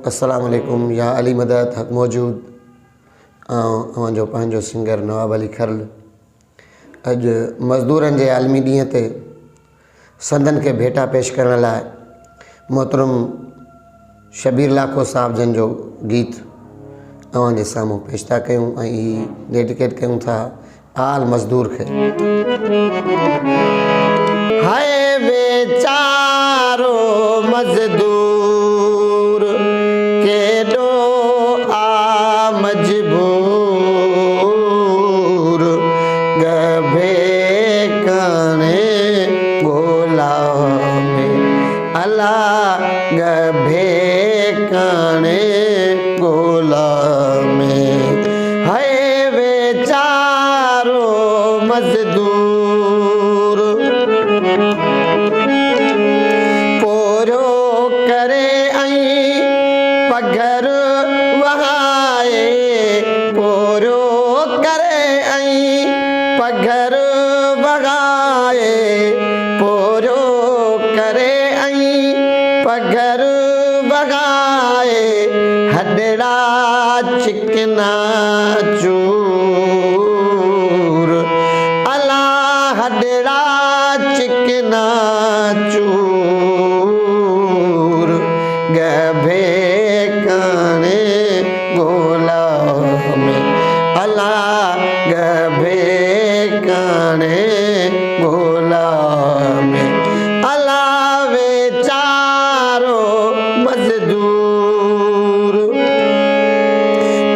अस्सलाम वालेकुम। या अली मदद हक़ मौजूद जो पंहिंजो सिंगर नवाब अली खरल। अॼु मज़दूरनि जे आलमी ॾींहं ते संदन के भेटा पेश करण लाइ मोहतरम शबीर लाखो साहब जन जो गीत जे साम्हूं पेश था कयूं ऐं डेडिकेट कयूं था आल मज़दूर खे। हाय बेचारो मज़दूर केॾो आ मजबूर गभे कणे ॻोला में अला गभे कणे ॻोला में। हाय बेचारो मज़दूर पोरो करे पघर वहाए पोरो करे पघर वहाए पोरो करे पघर वहाए हॾड़ा चिकना चूर अला हॾड़ा चिकना चूर गभे कणे ॻोला में अला गभे कणे ॻोला में अला वेचारो मज़दूर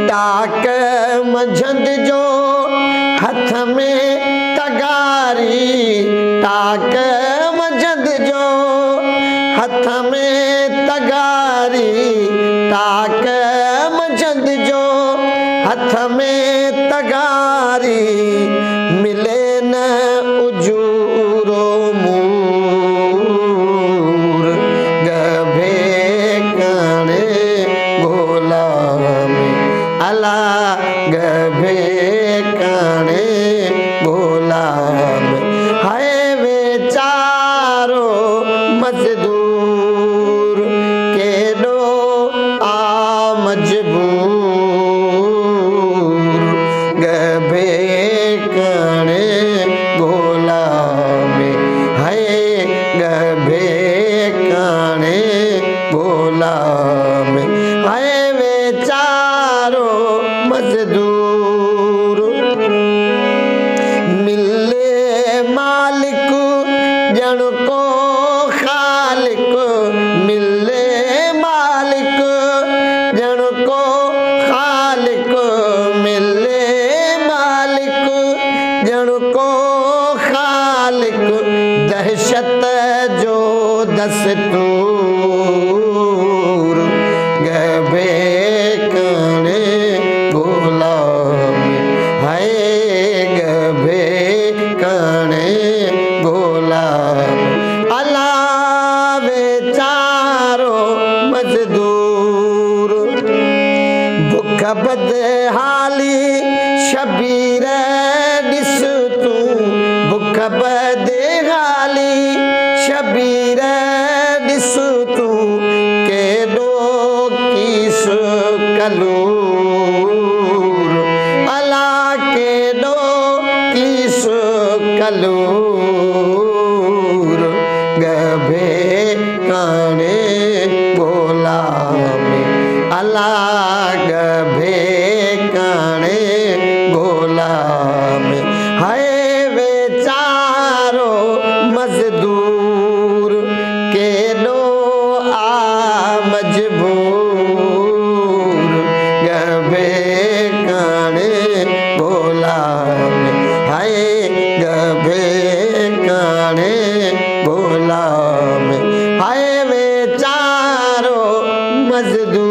टाक मंझंदि जो हथ में तगारी टाक मंझंदि जो हथ में तगारी टाक मंझंदि जो हथ में तगारी मिले न उजूरो मूर गभे कणे ॻोला में अला गभे कणे ॻोला में। हाय बेचारो मज़दूर केॾो आ मजबूर गभे कणे ॻोला में। हाय गभे कणे ॻोला में। हाय बेचारो मज़दूर मिले मालिक ॼण को ख़ालिक मिले मालिक ॼण को ख़ालिक मिले मालिक ॼण को ख़ालिक दहशत जो दस्तूर गभे कणे ॻोला में। हाय गभे कणे ॻोला में अला वेचारो मज़दूर बुख बदहाली शबीर ॾिस तूं बुख बदहाली शबीर ॾिस तूं केॾो कीस कलूर अला केॾो कीस कलूर गभे कणे ॻोला में अला गभे कणे ॻोला में। हाय बेचारो मज़दूर केॾो आ मजबूर गभे कणे ॻोला में। हाय गभे कणे ॻोला में। हाय बेचारो मज़दूर।